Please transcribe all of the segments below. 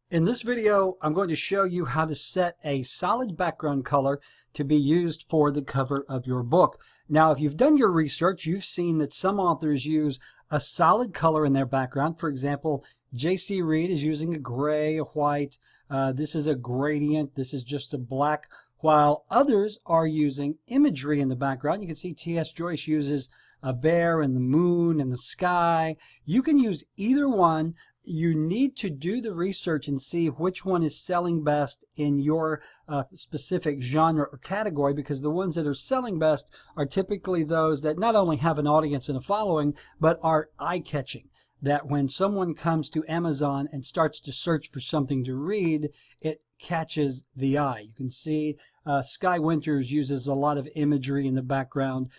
In this video, I'm going to show you how to set a solid background color to be used for the cover of your book. Now, if you've done your research, you've seen that some authors use a solid color in their background. For example, J.C. Reed is using a gray, a white. This is a gradient. This is just a black. While others are using imagery in the background. You can see T.S. Joyce uses a bear and the moon and the sky. You can use either one. You need to do the research and see which one is selling best in your specific genre or category, because the ones that are selling best are typically those that not only have an audience and a following, but are eye-catching. That when someone comes to Amazon and starts to search for something to read, it catches the eye. You can see Skye Winters uses a lot of imagery in the background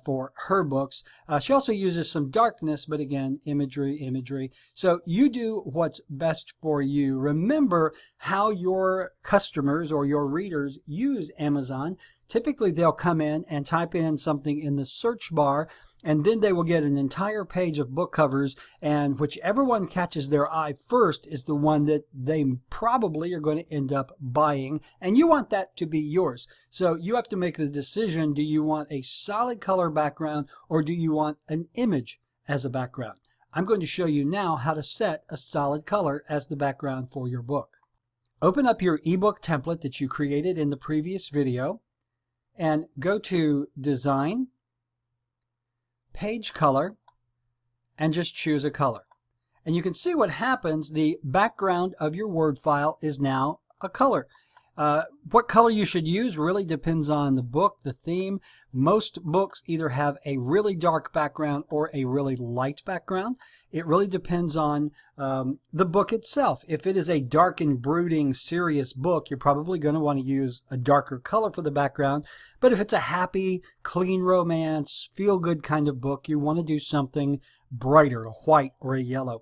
for her books. She also uses some darkness, but again, imagery. So you do what's best for you. Remember how your customers or your readers use Amazon. Typically, they'll come in and type in something in the search bar, and then they will get an entire page of book covers, and whichever one catches their eye first is the one that they probably are going to end up buying, and you want that to be yours. So you have to make the decision, do you want a solid color background or do you want an image as a background? I'm going to show you now how to set a solid color as the background for your book. Open up your ebook template that you created in the previous video and go to Design, Page Color, and just choose a color. And you can see what happens. The background of your Word file is now a color. What color you should use really depends on the book, the theme. Most books either have a really dark background or a really light background. It really depends on the book itself. If it is a dark and brooding, serious book, you're probably going to want to use a darker color for the background. But if it's a happy, clean romance, feel-good kind of book, you want to do something brighter, a white or a yellow.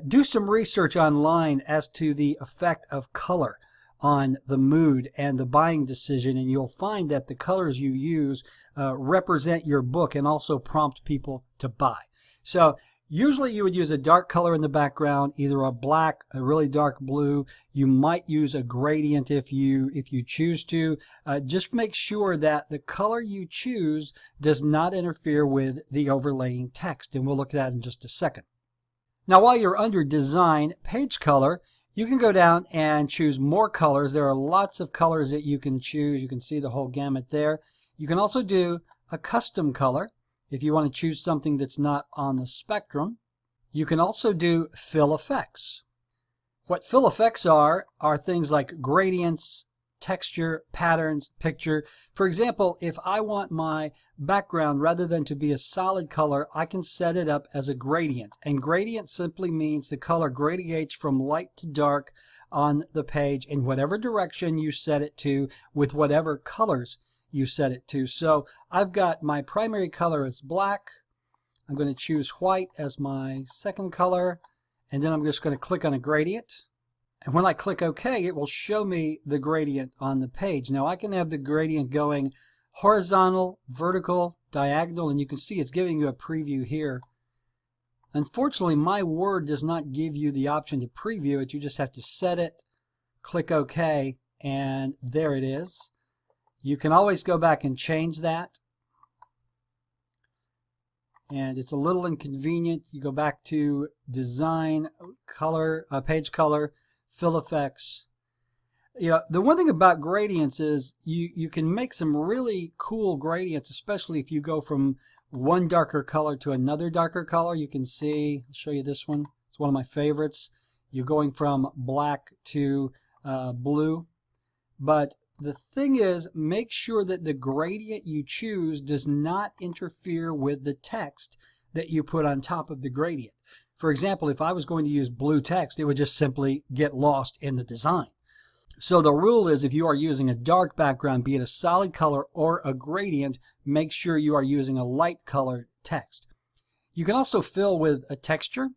Do some research online as to the effect of color on the mood and the buying decision, and you'll find that the colors you use represent your book and also prompt people to buy. So usually you would use a dark color in the background, either a black, a really dark blue. You might use a gradient if you choose to. Just make sure that the color you choose does not interfere with the overlaying text, and we'll look at that in just a second. Now, while you're under Design, Page Color, you can go down and choose more colors. There are lots of colors that you can choose. You can see the whole gamut there. You can also do a custom color if you want to choose something that's not on the spectrum. You can also do fill effects. What fill effects are things like gradients, texture, patterns, picture. For example, if I want my background, rather than to be a solid color, I can set it up as a gradient. And gradient simply means the color gradiates from light to dark on the page in whatever direction you set it to with whatever colors you set it to. So I've got my primary color as black. I'm going to choose white as my second color, and then I'm just going to click on a gradient. And when I click OK, it will show me the gradient on the page. Now I can have the gradient going horizontal, vertical, diagonal, and you can see it's giving you a preview here. Unfortunately, my Word does not give you the option to preview it. You just have to set it, click OK, and there it is. You can always go back and change that. And it's a little inconvenient. You go back to Design, Color, Page Color, Fill Effects. You know, the one thing about gradients is you can make some really cool gradients, especially if you go from one darker color to another darker color. You can see, I'll show you this one. It's one of my favorites. You're going from black to blue. But the thing is, make sure that the gradient you choose does not interfere with the text that you put on top of the gradient. For example, if I was going to use blue text, it would just simply get lost in the design. So the rule is, if you are using a dark background, be it a solid color or a gradient, make sure you are using a light colored text. You can also fill with a texture.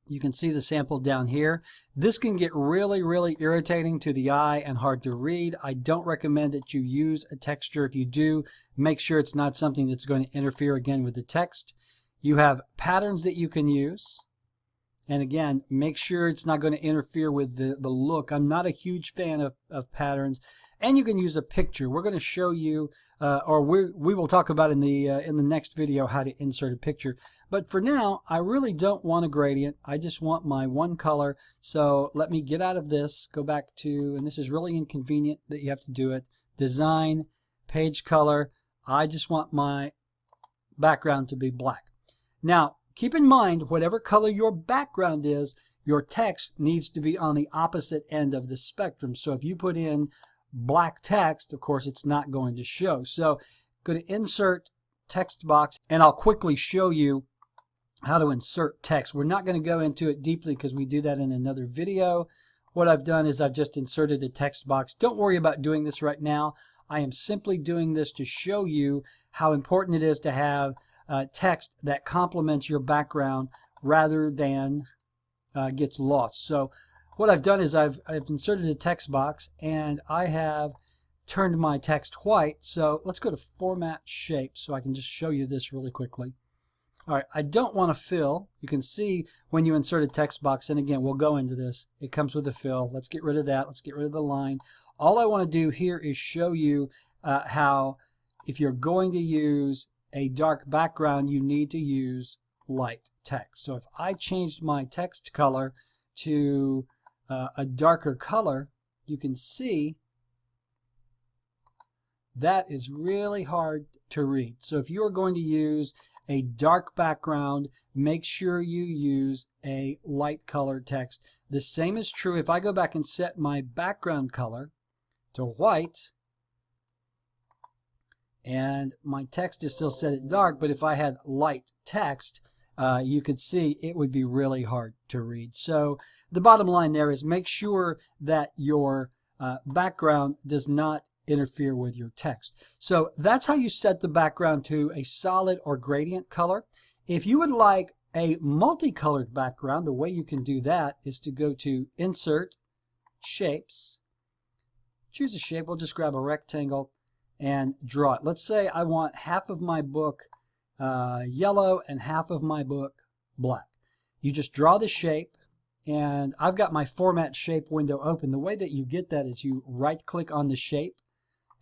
You can see the sample down here. This can get really, really irritating to the eye and hard to read. I don't recommend that you use a texture. If you do, make sure it's not something that's going to interfere again with the text. You have patterns that you can use. And again, make sure it's not going to interfere with the look. I'm not a huge fan of patterns. And you can use a picture. We're going to show you, we will talk about in the next video how to insert a picture. But for now, I really don't want a gradient. I just want my one color. So let me get out of this, go back to, and this is really inconvenient that you have to do it, Design, Page Color. I just want my background to be black. Now, keep in mind, whatever color your background is, your text needs to be on the opposite end of the spectrum. So if you put in black text, of course, it's not going to show. So go to Insert Text Box, and I'll quickly show you how to insert text. We're not going to go into it deeply because we do that in another video. What I've done is I've just inserted a text box. Don't worry about doing this right now. I am simply doing this to show you how important it is to have text that complements your background rather than gets lost. So what I've done is I've inserted a text box, and I have turned my text white. So let's go to Format Shape so I can just show you this really quickly. All right, I don't want to fill. You can see when you insert a text box, and again, we'll go into this. It comes with a fill. Let's get rid of that. Let's get rid of the line. All I want to do here is show you how if you're going to use a dark background, you need to use light text. So if I changed my text color to a darker color, you can see that is really hard to read. So if you are going to use a dark background, make sure you use a light color text. The same is true if I go back and set my background color to white, and my text is still set at dark, but if I had light text, you could see it would be really hard to read. So the bottom line there is make sure that your background does not interfere with your text. So that's how you set the background to a solid or gradient color. If you would like a multicolored background, the way you can do that is to go to Insert, Shapes, choose a shape. We'll just grab a rectangle and draw it. Let's say I want half of my book yellow and half of my book black. You just draw the shape, and I've got my Format Shape window open. The way that you get that is you right-click on the shape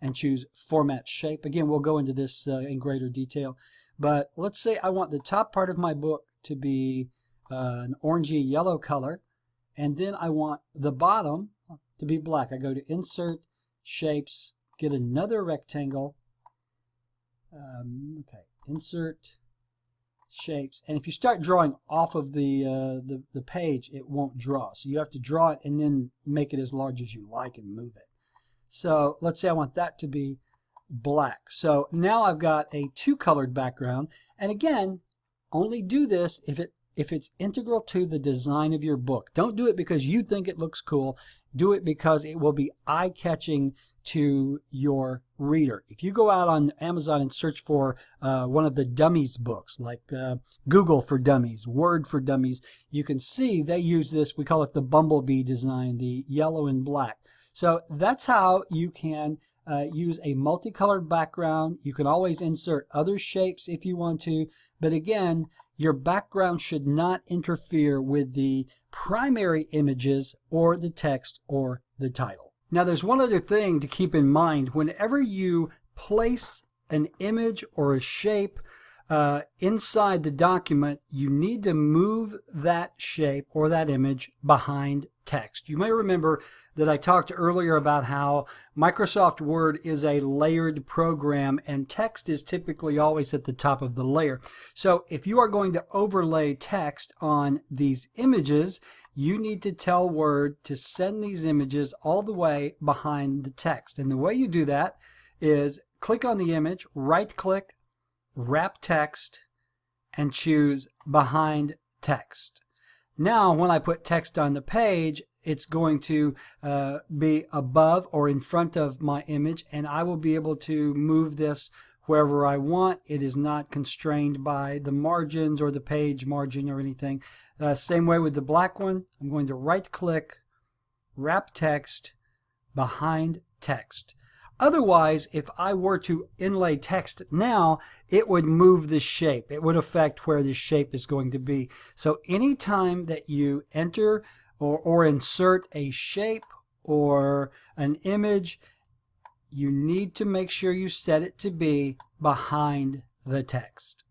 and choose Format Shape. Again, we'll go into this in greater detail. But let's say I want the top part of my book to be an orangey yellow color, and then I want the bottom to be black. I go to Insert, Shapes, get another rectangle. Insert, Shapes, and if you start drawing off of the page, it won't draw. So you have to draw it and then make it as large as you like and move it. So let's say I want that to be black. So now I've got a two-colored background, and again, only do this if it's integral to the design of your book. Don't do it because you think it looks cool. Do it because it will be eye-catching to your reader. If you go out on Amazon and search for one of the Dummies books, like Google for Dummies, Word for Dummies, you can see they use this, we call it the bumblebee design, the yellow and black. So that's how you can use a multicolored background. You can always insert other shapes if you want to, but again, your background should not interfere with the primary images or the text or the title. Now there's one other thing to keep in mind. Whenever you place an image or a shape inside the document, you need to move that shape or that image behind text. You may remember that I talked earlier about how Microsoft Word is a layered program and text is typically always at the top of the layer. So if you are going to overlay text on these images, you need to tell Word to send these images all the way behind the text. And the way you do that is click on the image, right-click, wrap text, and choose behind text. Now, when I put text on the page, it's going to be above or in front of my image, and I will be able to move this wherever I want. It is not constrained by the margins or the page margin or anything. Same way with the black one. I'm going to right-click, wrap text, behind text. Otherwise, if I were to inlay text now, it would move the shape. It would affect where the shape is going to be. So anytime that you enter or insert a shape or an image, you need to make sure you set it to be behind the text.